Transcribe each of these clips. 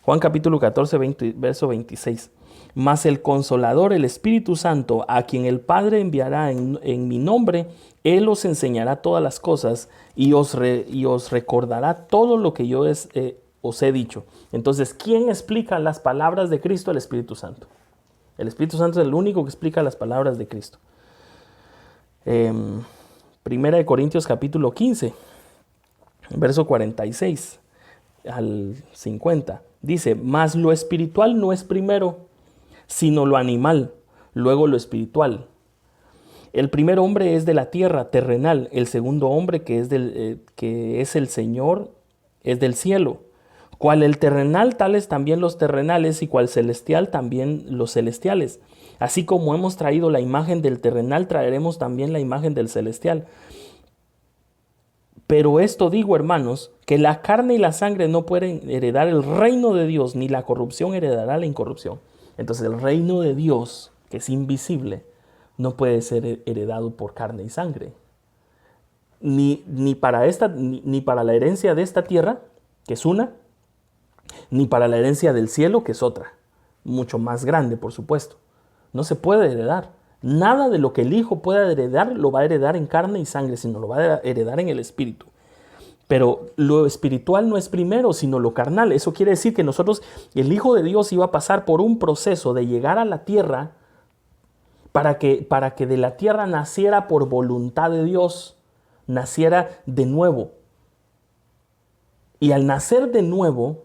Juan capítulo 14, verso 26. Mas el Consolador, el Espíritu Santo, a quien el Padre enviará en mi nombre, Él os enseñará todas las cosas y os recordará todo lo que yo os he dicho. Entonces, ¿quién explica las palabras de Cristo? El Espíritu Santo. El Espíritu Santo es el único que explica las palabras de Cristo. Primera de Corintios capítulo 15, verso 46 al 50. Dice, mas lo espiritual no es primero, sino lo animal, luego lo espiritual. El primer hombre es de la tierra, terrenal. El segundo hombre, que es el Señor, es del cielo. Cual el terrenal, tales también los terrenales, y cual celestial, también los celestiales. Así como hemos traído la imagen del terrenal, traeremos también la imagen del celestial. Pero esto digo, hermanos, que la carne y la sangre no pueden heredar el reino de Dios, ni la corrupción heredará la incorrupción. Entonces el reino de Dios, que es invisible, no puede ser heredado por carne y sangre. Ni para la herencia de esta tierra, que es una, ni para la herencia del cielo, que es otra, mucho más grande, por supuesto. No se puede heredar. Nada de lo que el Hijo pueda heredar lo va a heredar en carne y sangre, sino lo va a heredar en el Espíritu. Pero lo espiritual no es primero, sino lo carnal. Eso quiere decir que nosotros, el Hijo de Dios iba a pasar por un proceso de llegar a la tierra para que de la tierra naciera por voluntad de Dios, naciera de nuevo. Y al nacer de nuevo,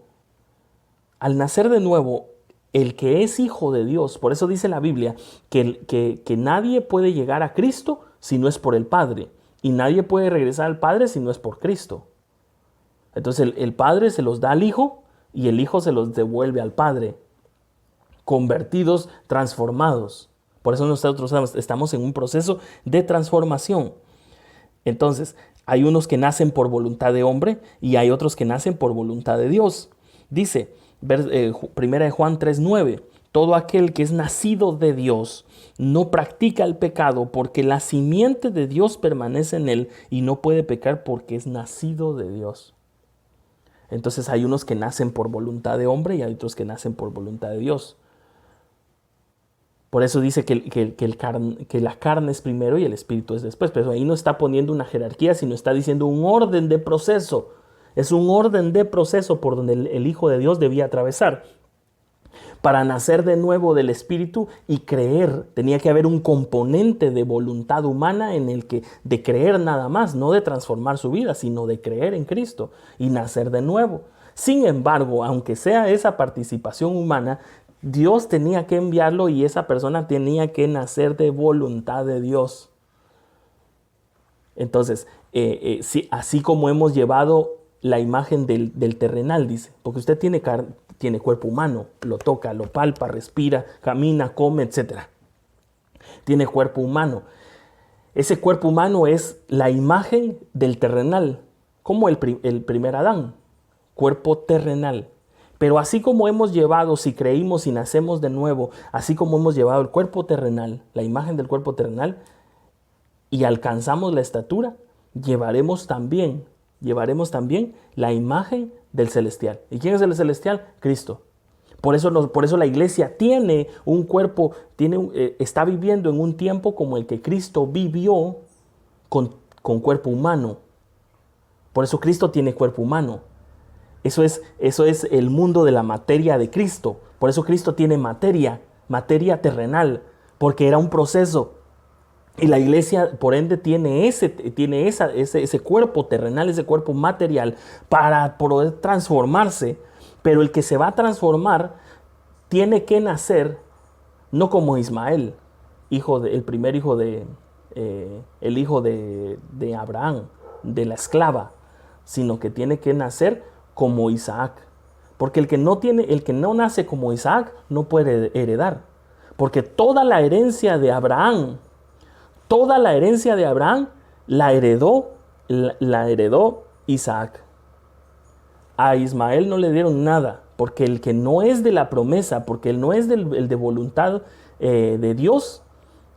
el que es hijo de Dios, por eso dice la Biblia que nadie puede llegar a Cristo si no es por el Padre. Y nadie puede regresar al Padre si no es por Cristo. Entonces el Padre se los da al Hijo y el Hijo se los devuelve al Padre. Convertidos, transformados. Por eso nosotros estamos en un proceso de transformación. Entonces, hay unos que nacen por voluntad de hombre y hay otros que nacen por voluntad de Dios. Dice, primera de Juan 3:9, todo aquel que es nacido de Dios no practica el pecado porque la simiente de Dios permanece en él y no puede pecar porque es nacido de Dios. Entonces hay unos que nacen por voluntad de hombre y hay otros que nacen por voluntad de Dios. Por eso dice que la carne es primero y el espíritu es después. Pero ahí no está poniendo una jerarquía, sino está diciendo un orden de proceso. Es un orden de proceso por donde el Hijo de Dios debía atravesar. Para nacer de nuevo del Espíritu y creer, tenía que haber un componente de voluntad humana en el que de creer nada más, no de transformar su vida, sino de creer en Cristo y nacer de nuevo. Sin embargo, aunque sea esa participación humana, Dios tenía que enviarlo y esa persona tenía que nacer de voluntad de Dios. Entonces, así como hemos llevado la imagen del terrenal, dice, porque usted tiene cuerpo humano, lo toca, lo palpa, respira, camina, come, etc. Tiene cuerpo humano. Ese cuerpo humano es la imagen del terrenal, como el primer Adán, cuerpo terrenal. Pero así como hemos llevado, si creímos y nacemos de nuevo, así como hemos llevado el cuerpo terrenal, la imagen del cuerpo terrenal, y alcanzamos la estatura, llevaremos también la imagen del celestial. ¿Y quién es el celestial? Cristo. Por eso la iglesia tiene un cuerpo, está viviendo en un tiempo como el que Cristo vivió con cuerpo humano. Por eso Cristo tiene cuerpo humano. Eso es el mundo de la materia de Cristo. Por eso Cristo tiene materia terrenal, porque era un proceso. Y la iglesia, por ende, tiene ese cuerpo terrenal, ese cuerpo material para poder transformarse. Pero el que se va a transformar tiene que nacer, no como Ismael, el primer hijo el hijo de Abraham, de la esclava, sino que tiene que nacer como Isaac. Porque el que no nace como Isaac no puede heredar. Porque toda la herencia de Abraham la heredó Isaac. A Ismael no le dieron nada, porque el que no es de la promesa, porque él no es el de voluntad de Dios,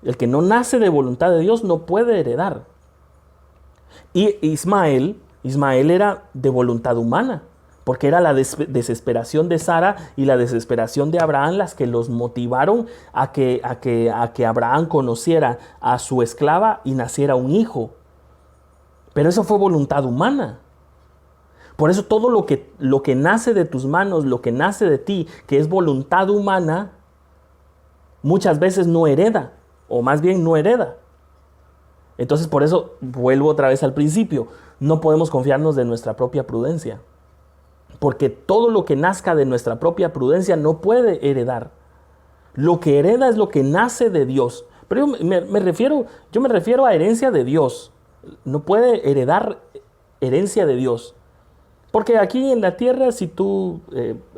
el que no nace de voluntad de Dios no puede heredar. Y Ismael era de voluntad humana, porque era la desesperación de Sara y la desesperación de Abraham las que los motivaron a que Abraham conociera a su esclava y naciera un hijo. Pero eso fue voluntad humana. Por eso todo lo que nace de tus manos, lo que nace de ti, que es voluntad humana, muchas veces no hereda, o más bien no hereda. Entonces por eso vuelvo otra vez al principio, no podemos confiarnos de nuestra propia prudencia, porque todo lo que nazca de nuestra propia prudencia no puede heredar. Lo que hereda es lo que nace de Dios. Pero yo me refiero a herencia de Dios. No puede heredar herencia de Dios. Porque aquí en la tierra, si tú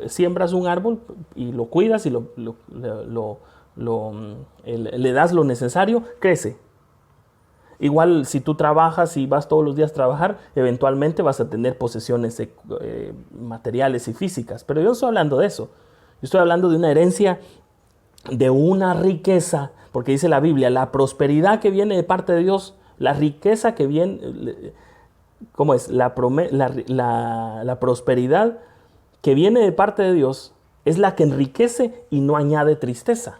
siembras un árbol y lo cuidas y le das lo necesario, crece. Igual si tú trabajas y vas todos los días a trabajar, eventualmente vas a tener posesiones materiales y físicas. Pero yo no estoy hablando de eso. Yo estoy hablando de una herencia, de una riqueza, porque dice la Biblia, la prosperidad que viene de parte de Dios, la riqueza que viene, ¿cómo es? La prosperidad que viene de parte de Dios es la que enriquece y no añade tristeza.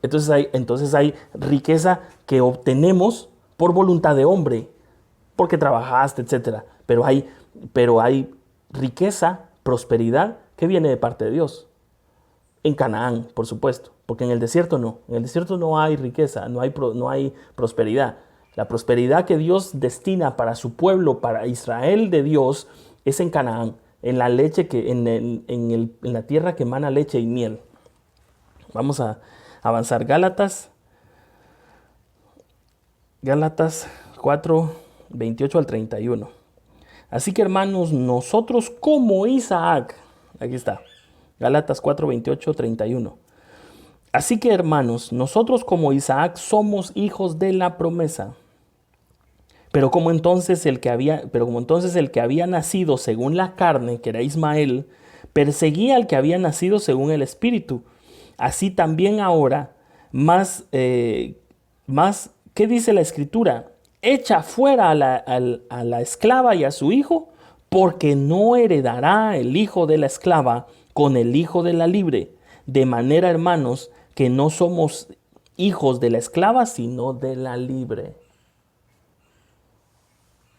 Entonces hay riqueza que obtenemos por voluntad de hombre, porque trabajaste, etc. Pero hay riqueza, prosperidad que viene de parte de Dios. En Canaán, por supuesto, porque en el desierto no. En el desierto no hay riqueza, no hay prosperidad. La prosperidad que Dios destina para su pueblo, para Israel de Dios, es en Canaán, en la leche en la tierra que emana leche y miel. Vamos a avanzar. Gálatas 4, 28 al 31. Así que hermanos, nosotros como Isaac, aquí está, Gálatas 4, 28, 31. Así que hermanos, nosotros como Isaac somos hijos de la promesa. Pero como entonces el que había nacido según la carne, que era Ismael, perseguía al que había nacido según el Espíritu, así también ahora, ¿qué dice la Escritura? Echa fuera a la esclava y a su hijo, porque no heredará el hijo de la esclava con el hijo de la libre. De manera, hermanos, que no somos hijos de la esclava, sino de la libre.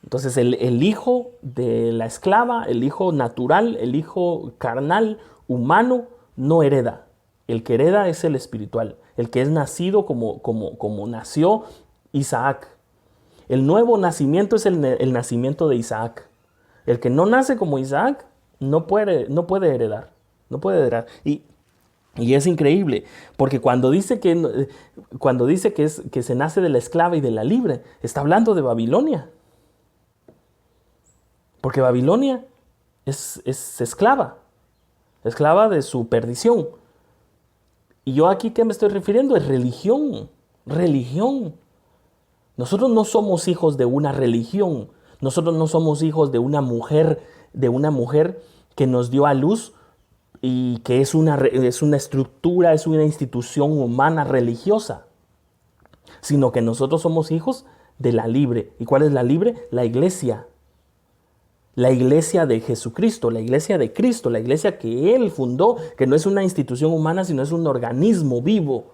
Entonces el hijo de la esclava, el hijo natural, el hijo carnal, humano, no hereda. El que hereda es el espiritual, el que es nacido como nació Isaac. El nuevo nacimiento es el nacimiento de Isaac. El que no nace como Isaac no puede heredar. No puede heredar. Y es increíble, porque cuando dice que se nace de la esclava y de la libre, está hablando de Babilonia. Porque Babilonia es esclava de su perdición. Y yo aquí, ¿qué me estoy refiriendo? Es religión. Nosotros no somos hijos de una religión. Nosotros no somos hijos de una mujer que nos dio a luz y que es una estructura, es una institución humana religiosa. Sino que nosotros somos hijos de la libre. ¿Y cuál es la libre? La iglesia. La iglesia de Jesucristo, la iglesia de Cristo, la iglesia que Él fundó, que no es una institución humana, sino es un organismo vivo.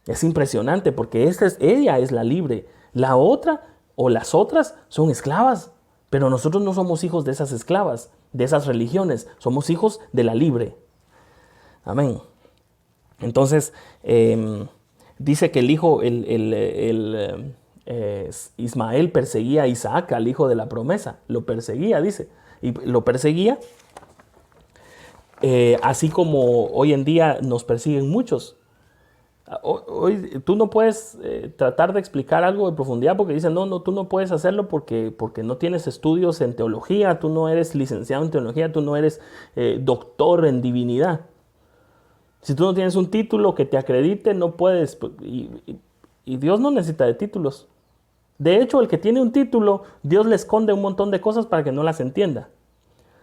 Es impresionante porque ella es la libre. La otra o las otras son esclavas, pero nosotros no somos hijos de esas esclavas, de esas religiones, somos hijos de la libre. Amén. Entonces, dice que Ismael perseguía a Isaac, al hijo de la promesa. Lo perseguía, dice. Y lo perseguía así como hoy en día nos persiguen muchos. Hoy tú no puedes tratar de explicar algo de profundidad porque dicen, no, tú no puedes hacerlo porque no tienes estudios en teología, tú no eres licenciado en teología, tú no eres doctor en divinidad. Si tú no tienes un título que te acredite, no puedes. Y Dios no necesita de títulos. De hecho, el que tiene un título, Dios le esconde un montón de cosas para que no las entienda.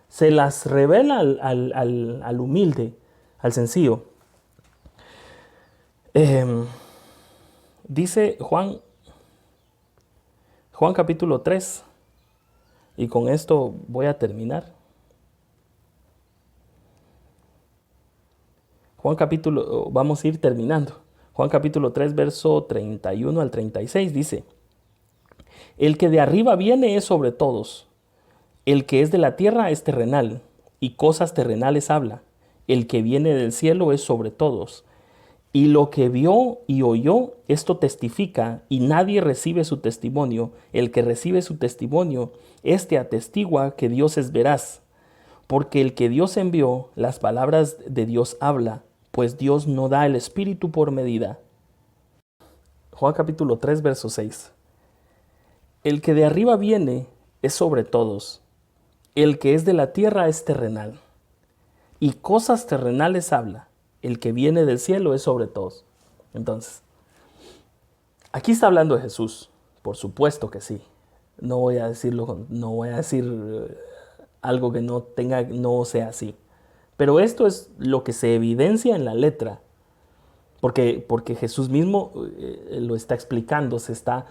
Se las revela al humilde, al sencillo. Dice Juan capítulo 3, Y con esto voy a terminar. Vamos a ir terminando. Juan capítulo 3, verso 31 al 36 dice: el que de arriba viene es sobre todos. El que es de la tierra es terrenal, y cosas terrenales habla. El que viene del cielo es sobre todos. Y lo que vio y oyó, esto testifica, y nadie recibe su testimonio. El que recibe su testimonio, este atestigua que Dios es veraz. Porque el que Dios envió, las palabras de Dios habla, pues Dios no da el Espíritu por medida. Juan capítulo 3, verso 6. El que de arriba viene es sobre todos. El que es de la tierra es terrenal, y cosas terrenales habla. El que viene del cielo es sobre todos. Entonces, aquí está hablando de Jesús, por supuesto que sí. No voy a decir algo que no sea así. Pero esto es lo que se evidencia en la letra, porque Jesús mismo lo está explicando, se está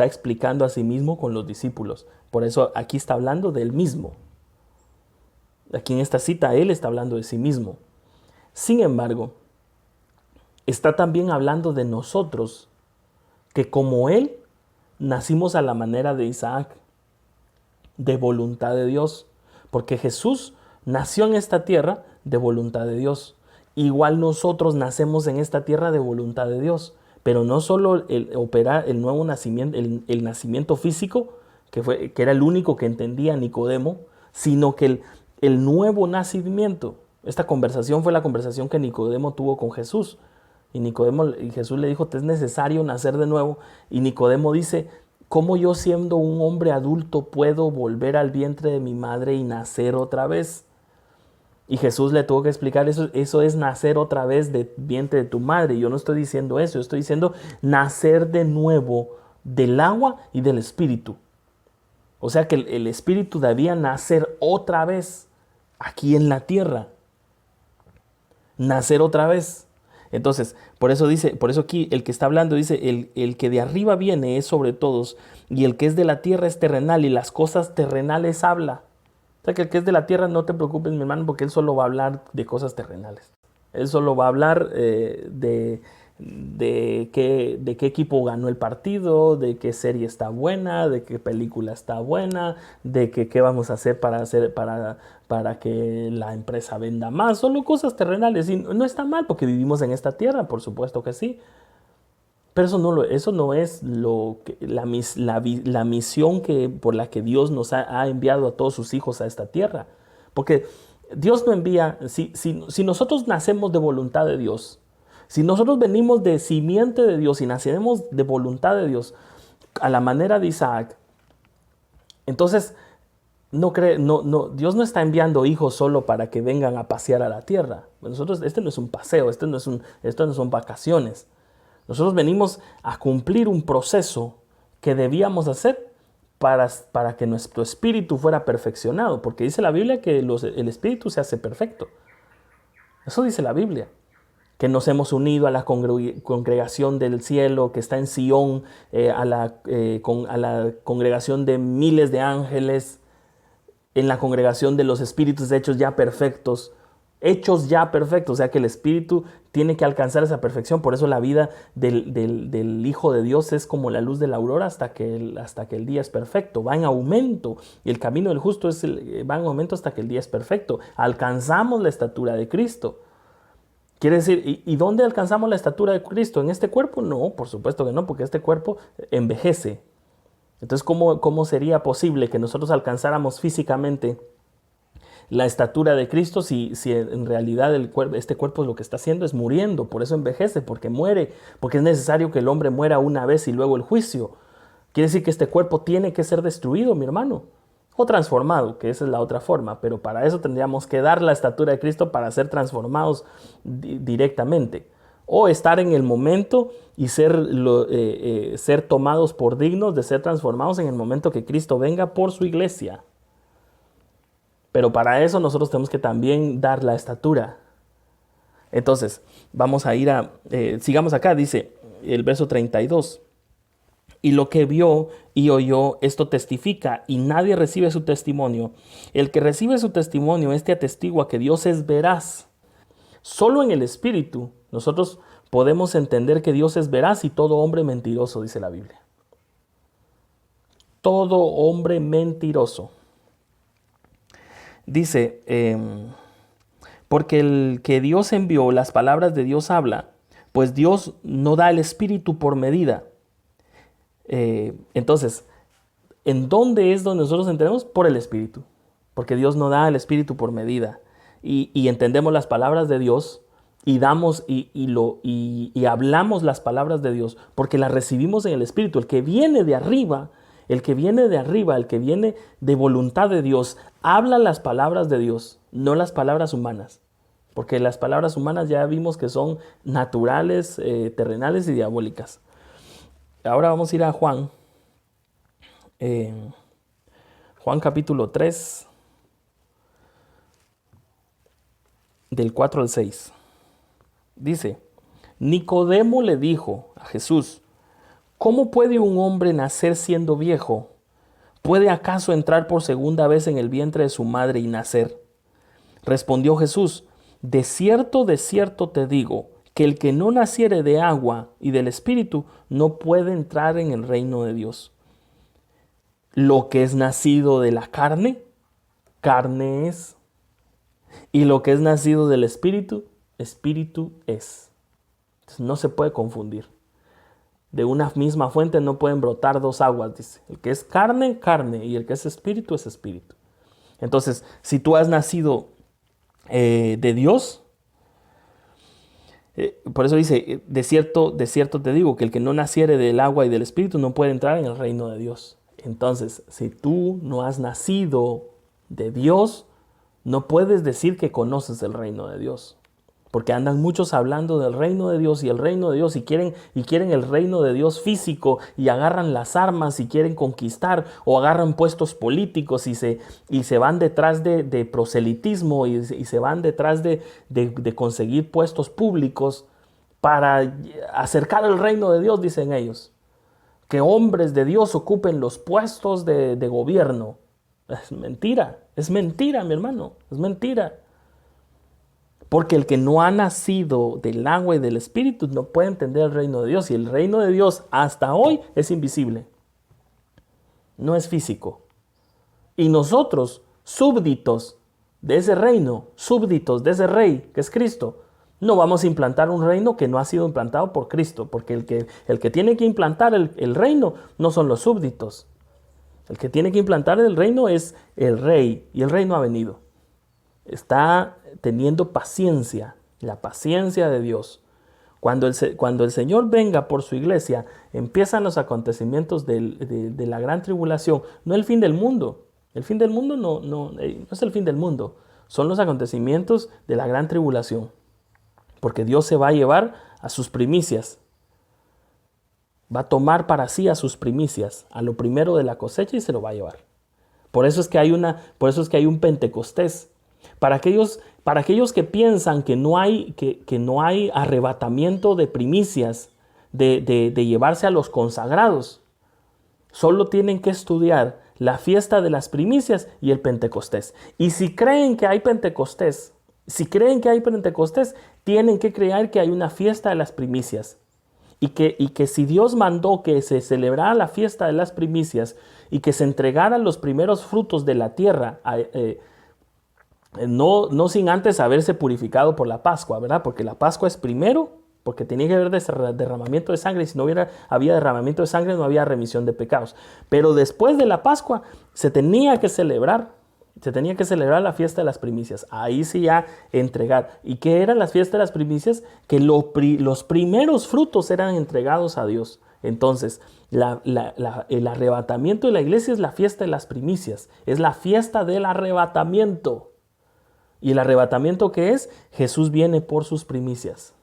explicando a sí mismo con los discípulos. Por eso aquí está hablando de él mismo. Aquí en esta cita él está hablando de sí mismo. Sin embargo, está también hablando de nosotros, que como él nacimos a la manera de Isaac, de voluntad de Dios, porque Jesús nació en esta tierra de voluntad de Dios. Igual nosotros nacemos en esta tierra de voluntad de Dios, pero no solo el nuevo nacimiento, el nacimiento físico, que era el único que entendía Nicodemo, sino que el nuevo nacimiento. Esta conversación fue la conversación que Nicodemo tuvo con Jesús. Y Jesús le dijo: te es necesario nacer de nuevo. Y Nicodemo dice: ¿cómo yo, siendo un hombre adulto, puedo volver al vientre de mi madre y nacer otra vez? Y Jesús le tuvo que explicar: eso es nacer otra vez del vientre de tu madre. Yo no estoy diciendo eso, yo estoy diciendo nacer de nuevo del agua y del espíritu. O sea que el espíritu debía nacer otra vez aquí en la tierra. Nacer otra vez. Entonces, por eso aquí el que está hablando dice: el que de arriba viene es sobre todos, y el que es de la tierra es terrenal, y las cosas terrenales habla. O sea que el que es de la tierra, no te preocupes, mi hermano, porque él solo va a hablar de cosas terrenales. Él solo va a hablar de qué equipo ganó el partido, de qué serie está buena, de qué película está buena, de qué vamos a hacer para que la empresa venda más. Solo cosas terrenales. Y no está mal, porque vivimos en esta tierra, por supuesto que sí. Pero eso no es la misión por la que Dios nos ha enviado a todos sus hijos a esta tierra. Porque Dios no envía, si nosotros nacemos de voluntad de Dios, si nosotros venimos de simiente de Dios y naceremos de voluntad de Dios a la manera de Isaac, entonces Dios no está enviando hijos solo para que vengan a pasear a la tierra. Este no es un paseo, esto no son vacaciones. Nosotros venimos a cumplir un proceso que debíamos hacer para que nuestro espíritu fuera perfeccionado, porque dice la Biblia que el espíritu se hace perfecto. Eso dice la Biblia, que nos hemos unido a la congregación del cielo que está en Sion, a la congregación de miles de ángeles, en la congregación de los espíritus hechos ya perfectos, o sea que el espíritu tiene que alcanzar esa perfección. Por eso la vida del Hijo de Dios es como la luz de la aurora hasta que el día es perfecto, va en aumento, y el camino del justo va en aumento hasta que el día es perfecto. Alcanzamos la estatura de Cristo. Quiere decir, ¿y dónde alcanzamos la estatura de Cristo? ¿En este cuerpo? No, por supuesto que no, porque este cuerpo envejece. Entonces, ¿cómo sería posible que nosotros alcanzáramos físicamente la estatura de Cristo si en realidad este cuerpo lo que está haciendo es muriendo? Por eso envejece, porque muere, porque es necesario que el hombre muera una vez y luego el juicio. Quiere decir que este cuerpo tiene que ser destruido, mi hermano, o transformado, que esa es la otra forma, pero para eso tendríamos que dar la estatura de Cristo para ser transformados directamente, o estar en el momento y ser tomados por dignos de ser transformados en el momento que Cristo venga por su iglesia. Pero para eso nosotros tenemos que también dar la estatura. Entonces, vamos a ir sigamos acá, dice el verso 32. Y lo que vio y oyó, esto testifica, y nadie recibe su testimonio. El que recibe su testimonio, este atestigua que Dios es veraz. Solo en el Espíritu nosotros podemos entender que Dios es veraz y todo hombre mentiroso, dice la Biblia. Todo hombre mentiroso. Dice, porque el que Dios envió, las palabras de Dios habla, pues Dios no da el Espíritu por medida. Entonces, ¿en dónde es donde nosotros entendemos? Por el Espíritu. Porque Dios no da el Espíritu por medida. Y entendemos las palabras de Dios y damos y hablamos las palabras de Dios porque las recibimos en el Espíritu. El que viene de arriba, el que viene de voluntad de Dios, habla las palabras de Dios, no las palabras humanas. Porque las palabras humanas ya vimos que son naturales, terrenales y diabólicas. Ahora vamos a ir a Juan. Juan capítulo 3, del 4 al 6. Dice, Nicodemo le dijo a Jesús, ¿cómo puede un hombre nacer siendo viejo? ¿Puede acaso entrar por segunda vez en el vientre de su madre y nacer? Respondió Jesús, de cierto te digo, que el que no naciere de agua y del Espíritu no puede entrar en el reino de Dios. Lo que es nacido de la carne, carne es. Y lo que es nacido del Espíritu, Espíritu es. Entonces, no se puede confundir. De una misma fuente no pueden brotar dos aguas, dice. El que es carne, carne. Y el que es espíritu, es espíritu. Entonces, si tú has nacido de Dios, por eso dice, de cierto te digo, que el que no naciere del agua y del Espíritu no puede entrar en el reino de Dios. Entonces, si tú no has nacido de Dios, no puedes decir que conoces el reino de Dios. Porque andan muchos hablando del reino de Dios y el reino de Dios y quieren el reino de Dios físico y agarran las armas y quieren conquistar o agarran puestos políticos y se van detrás de proselitismo y se van detrás de conseguir puestos públicos para acercar el reino de Dios, dicen ellos. Que hombres de Dios ocupen los puestos de gobierno. Es mentira, mi hermano, es mentira. Porque el que no ha nacido del agua y del Espíritu no puede entender el reino de Dios. Y el reino de Dios hasta hoy es invisible. No es físico. Y nosotros, súbditos de ese reino, súbditos de ese rey que es Cristo, no vamos a implantar un reino que no ha sido implantado por Cristo. Porque el que tiene que implantar el reino no son los súbditos. El que tiene que implantar el reino es el rey. Y el reino ha venido. Está teniendo paciencia, la paciencia de Dios. Cuando el Señor venga por su iglesia, empiezan los acontecimientos de la gran tribulación. No el fin del mundo. El fin del mundo no es el fin del mundo. Son los acontecimientos de la gran tribulación. Porque Dios se va a llevar a sus primicias. Va a tomar para sí a sus primicias, a lo primero de la cosecha y se lo va a llevar. Por eso es que hay un Pentecostés. Para aquellos que piensan que no hay arrebatamiento de primicias, de llevarse a los consagrados, solo tienen que estudiar la fiesta de las primicias y el Pentecostés. Y si creen que hay Pentecostés, tienen que creer que hay una fiesta de las primicias. Y que si Dios mandó que se celebrara la fiesta de las primicias y que se entregaran los primeros frutos de la tierra, no sin antes haberse purificado por la Pascua, ¿verdad? Porque la Pascua es primero, porque tenía que haber derramamiento de sangre, y si no había derramamiento de sangre no había remisión de pecados. Pero después de la Pascua se tenía que celebrar la fiesta de las primicias. Ahí sí ya entregar. ¿Y qué eran las fiestas de las primicias? Que los primeros frutos eran entregados a Dios. Entonces, el arrebatamiento de la iglesia es la fiesta de las primicias. Es la fiesta del arrebatamiento. ¿Y el arrebatamiento qué es? Jesús viene por sus primicias.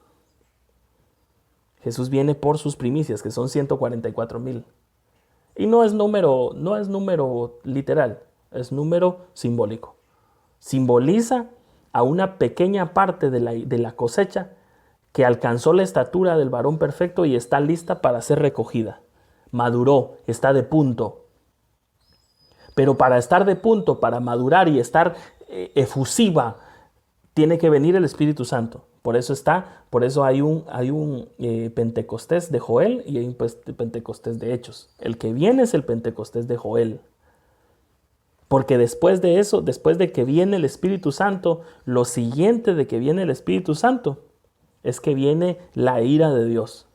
Jesús viene por sus primicias, que son 144,000. Y no es número literal, es número simbólico. Simboliza a una pequeña parte de la cosecha que alcanzó la estatura del varón perfecto y está lista para ser recogida. maduró, está de punto. Pero para estar de punto, para madurar y estar efusiva, tiene que venir el Espíritu Santo. Por eso hay un Pentecostés de Joel y hay un Pentecostés de Hechos. El que viene es el Pentecostés de Joel. Porque después de eso, después de que viene el Espíritu Santo, lo siguiente de que viene el Espíritu Santo es que viene la ira de Dios.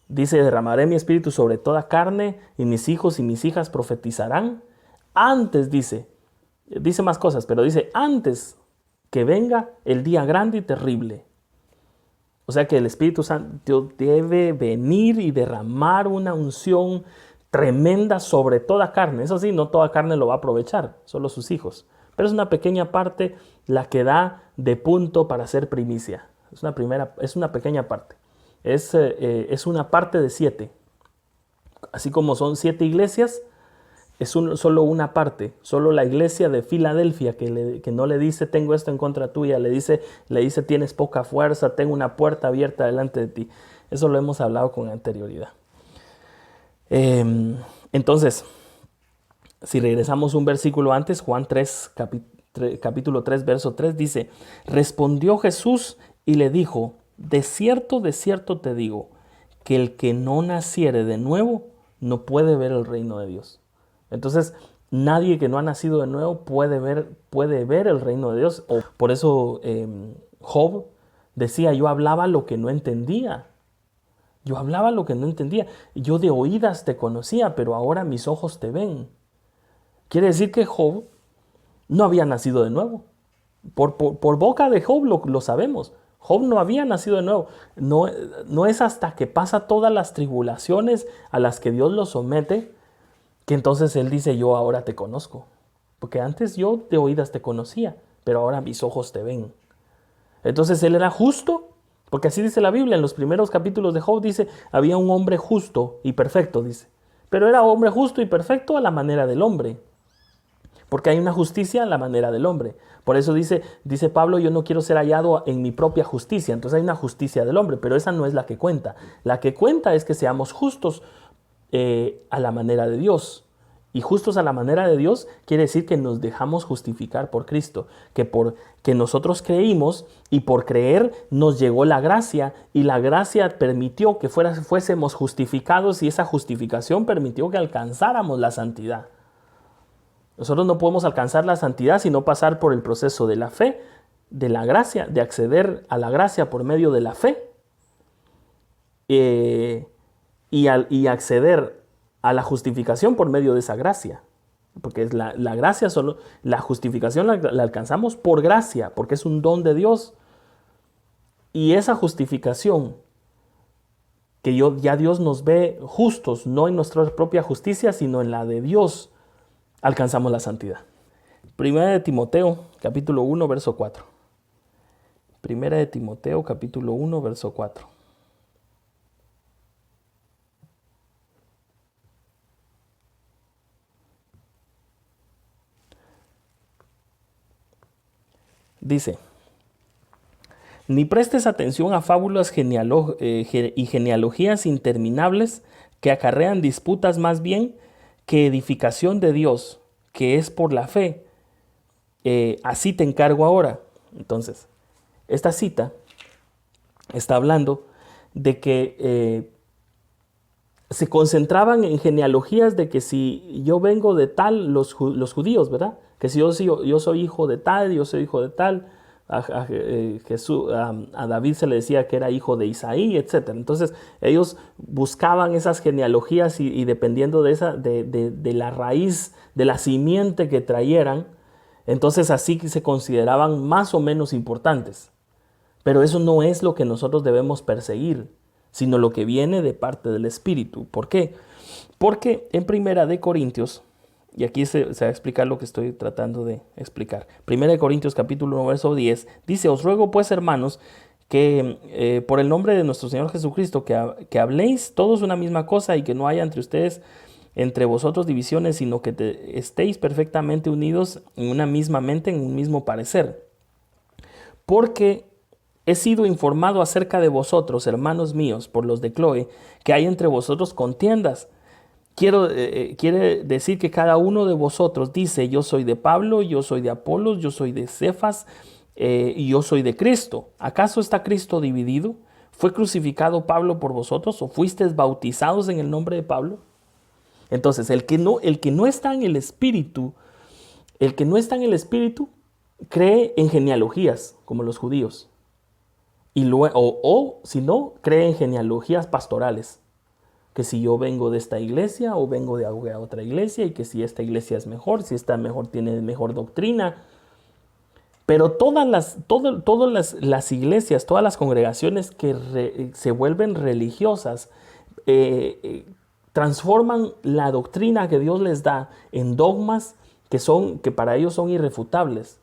Dice, derramaré mi espíritu sobre toda carne y mis hijos y mis hijas profetizarán. Antes dice más cosas, pero dice antes que venga el día grande y terrible. O sea que el Espíritu Santo debe venir y derramar una unción tremenda sobre toda carne. Eso sí, no toda carne lo va a aprovechar, solo sus hijos. Pero es una pequeña parte la que da de punto para ser primicia. Es una pequeña parte. Es una parte de 7. Así como son 7 iglesias, es solo una parte. Solo la iglesia de Filadelfia que no le dice tengo esto en contra tuya, le dice tienes poca fuerza, tengo una puerta abierta delante de ti. Eso lo hemos hablado con anterioridad. Entonces, si regresamos un versículo antes, Juan 3, capítulo 3, verso 3 dice, respondió Jesús y le dijo, de cierto te digo, que el que no naciere de nuevo no puede ver el reino de Dios. Entonces, nadie que no ha nacido de nuevo puede ver el reino de Dios. Por eso Job decía, yo hablaba lo que no entendía. Yo de oídas te conocía, pero ahora mis ojos te ven. Quiere decir que Job no había nacido de nuevo. Por boca de Job lo sabemos. Job no había nacido de nuevo. No es hasta que pasa todas las tribulaciones a las que Dios lo somete que entonces él dice, yo ahora te conozco. Porque antes yo de oídas te conocía, pero ahora mis ojos te ven. Entonces él era justo, porque así dice la Biblia. En los primeros capítulos de Job dice, había un hombre justo y perfecto, dice. Pero era hombre justo y perfecto a la manera del hombre. Porque hay una justicia a la manera del hombre. Por eso dice Pablo, yo no quiero ser hallado en mi propia justicia. Entonces hay una justicia del hombre, pero esa no es la que cuenta. La que cuenta es que seamos justos a la manera de Dios. Y justos a la manera de Dios quiere decir que nos dejamos justificar por Cristo. Que nosotros creímos y por creer nos llegó la gracia. Y la gracia permitió que fuésemos justificados y esa justificación permitió que alcanzáramos la santidad. Nosotros no podemos alcanzar la santidad sino pasar por el proceso de la fe, de la gracia, de acceder a la gracia por medio de la fe y acceder a la justificación por medio de esa gracia. Porque la gracia solo, la justificación la alcanzamos por gracia, porque es un don de Dios. Y esa justificación, que ya Dios nos ve justos, no en nuestra propia justicia, sino en la de Dios, alcanzamos la santidad. Primera de Timoteo, capítulo 1, verso 4. Primera de Timoteo, capítulo 1, verso 4. Dice, ni prestes atención a fábulas y genealogías interminables que acarrean disputas más bien que edificación de Dios, que es por la fe. Así te encargo ahora. Entonces, esta cita está hablando de que se concentraban en genealogías de que si yo vengo de tal, los judíos, ¿verdad? Que si yo soy hijo de tal, yo soy hijo de tal. A David se le decía que era hijo de Isaí, etc. Entonces ellos buscaban esas genealogías y dependiendo de la raíz, de la simiente que trayeran, entonces así se consideraban más o menos importantes. Pero eso no es lo que nosotros debemos perseguir, sino lo que viene de parte del Espíritu. ¿Por qué? Porque en Primera de Corintios, y aquí se va a explicar lo que estoy tratando de explicar. Primera de Corintios capítulo 1, verso 10, dice, os ruego pues, hermanos, que por el nombre de nuestro Señor Jesucristo, que habléis todos una misma cosa y que no haya entre vosotros divisiones, sino que estéis perfectamente unidos en una misma mente, en un mismo parecer. Porque he sido informado acerca de vosotros, hermanos míos, por los de Cloe, que hay entre vosotros contiendas. Quiere decir que cada uno de vosotros dice, yo soy de Pablo, yo soy de Apolos, yo soy de Cefas, y yo soy de Cristo. ¿Acaso está Cristo dividido? ¿Fue crucificado Pablo por vosotros o fuisteis bautizados en el nombre de Pablo? Entonces, el que no está en el Espíritu, cree en genealogías, como los judíos. Y luego, o si no, cree en genealogías pastorales. Que si yo vengo de esta iglesia o vengo de otra iglesia y que si esta iglesia es mejor, si esta mejor tiene mejor doctrina. Pero todas las iglesias, todas las congregaciones que se vuelven religiosas, transforman la doctrina que Dios les da en dogmas que para ellos son irrefutables.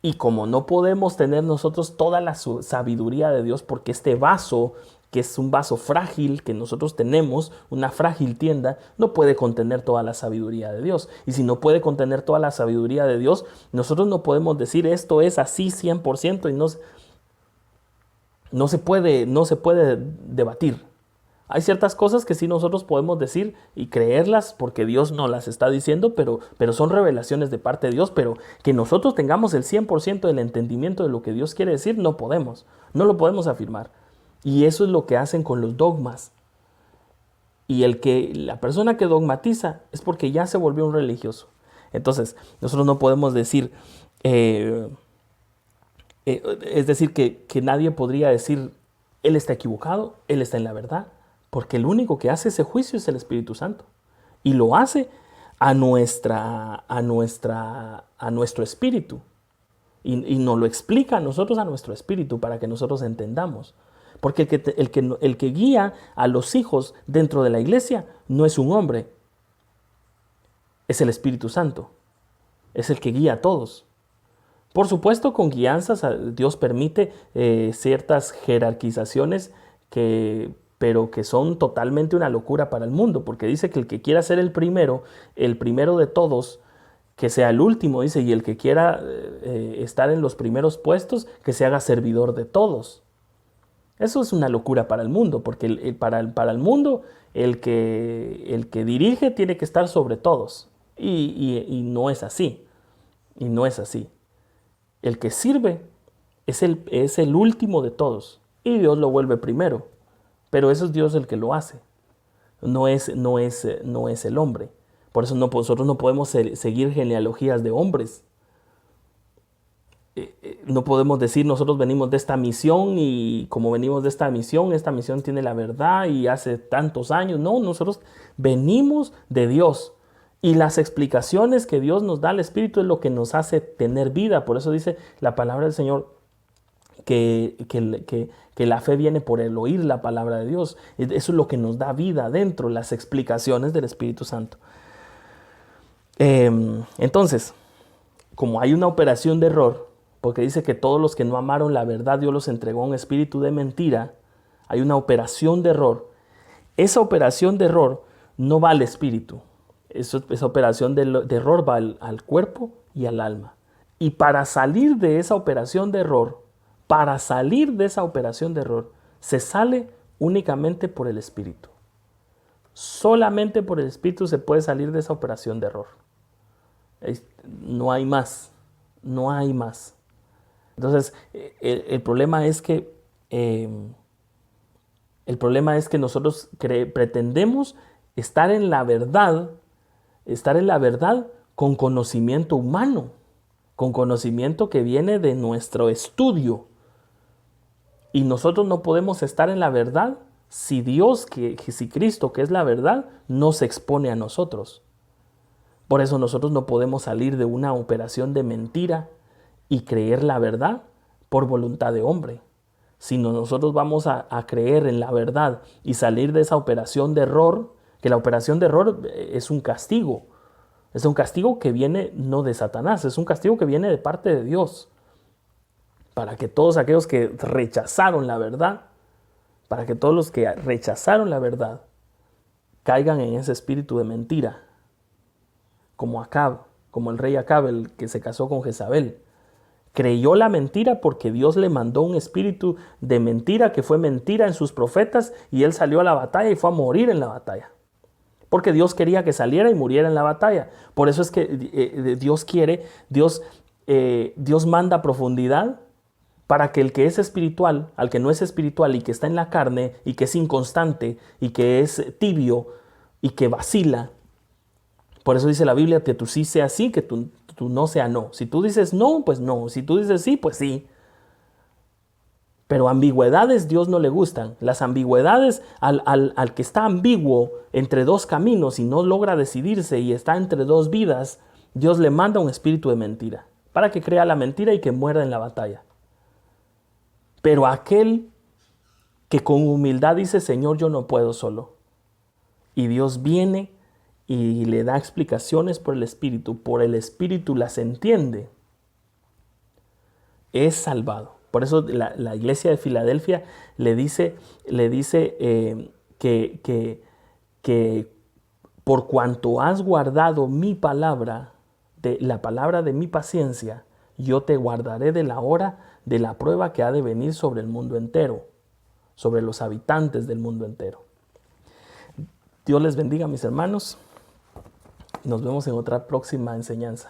Y como no podemos tener nosotros toda la sabiduría de Dios, porque este vaso, que es un vaso frágil que nosotros tenemos, una frágil tienda, no puede contener toda la sabiduría de Dios. Y si no puede contener toda la sabiduría de Dios, nosotros no podemos decir esto es así 100% y no se puede debatir. Hay ciertas cosas que sí nosotros podemos decir y creerlas porque Dios nos las está diciendo, pero son revelaciones de parte de Dios, pero que nosotros tengamos el 100% del entendimiento de lo que Dios quiere decir, no lo podemos afirmar. Y eso es lo que hacen con los dogmas. Y la persona que dogmatiza es porque ya se volvió un religioso. Entonces, nosotros no podemos decir, es decir, que nadie podría decir, él está equivocado, él está en la verdad. Porque el único que hace ese juicio es el Espíritu Santo. Y lo hace a nuestro espíritu. Y nos lo explica a nosotros, a nuestro espíritu, para que nosotros entendamos. Porque el que guía a los hijos dentro de la iglesia no es un hombre. Es el Espíritu Santo. Es el que guía a todos. Por supuesto, con guianzas, Dios permite ciertas jerarquizaciones pero que son totalmente una locura para el mundo, porque dice que el que quiera ser el primero de todos, que sea el último, dice, y el que quiera estar en los primeros puestos, que se haga servidor de todos. Eso es una locura para el mundo, porque para el mundo el que dirige tiene que estar sobre todos, y no es así, y no es así. El que sirve es el último de todos, y Dios lo vuelve primero. Pero eso es Dios el que lo hace, no es el hombre. Por eso nosotros no podemos seguir genealogías de hombres. No podemos decir nosotros venimos de esta misión y como venimos de esta misión tiene la verdad y hace tantos años. No, nosotros venimos de Dios. Y las explicaciones que Dios nos da al Espíritu es lo que nos hace tener vida. Por eso dice la palabra del Señor que la fe viene por el oír la palabra de Dios. Eso es lo que nos da vida dentro, las explicaciones del Espíritu Santo. Entonces, como hay una operación de error, porque dice que todos los que no amaron la verdad, Dios los entregó a un espíritu de mentira, hay una operación de error. Esa operación de error no va al espíritu. Esa operación de error va al cuerpo y al alma. Y para salir de esa operación de error, se sale únicamente por el Espíritu. Solamente por el Espíritu se puede salir de esa operación de error. No hay más. Entonces, el problema es que nosotros pretendemos estar en la verdad con conocimiento humano, con conocimiento que viene de nuestro estudio. Y nosotros no podemos estar en la verdad si si Cristo, que es la verdad, no se expone a nosotros. Por eso nosotros no podemos salir de una operación de mentira y creer la verdad por voluntad de hombre. Sino nosotros vamos a creer en la verdad y salir de esa operación de error, que la operación de error es un castigo. Es un castigo que viene no de Satanás, es un castigo que viene de parte de Dios. Para que todos aquellos que rechazaron la verdad, caigan en ese espíritu de mentira. Como el rey Acab, el que se casó con Jezabel, Creyó la mentira porque Dios le mandó un espíritu de mentira, que fue mentira en sus profetas, y él salió a la batalla y fue a morir en la batalla. Porque Dios quería que saliera y muriera en la batalla. Por eso es que Dios quiere, Dios manda profundidad para que el que es espiritual, al que no es espiritual y que está en la carne y que es inconstante y que es tibio y que vacila. Por eso dice la Biblia que tu sí sea sí, que tu no sea no. Si tú dices no, pues no. Si tú dices sí, pues sí. Pero ambigüedades Dios no le gustan. Las ambigüedades, al que está ambiguo entre dos caminos y no logra decidirse y está entre dos vidas, Dios le manda un espíritu de mentira para que crea la mentira y que muera en la batalla. Pero aquel que con humildad dice, Señor, yo no puedo solo. Y Dios viene y le da explicaciones por el Espíritu las entiende, es salvado. Por eso la iglesia de Filadelfia le dice que por cuanto has guardado mi palabra, la palabra de mi paciencia, yo te guardaré de la hora de la prueba que ha de venir sobre el mundo entero, sobre los habitantes del mundo entero. Dios les bendiga, mis hermanos. Nos vemos en otra próxima enseñanza.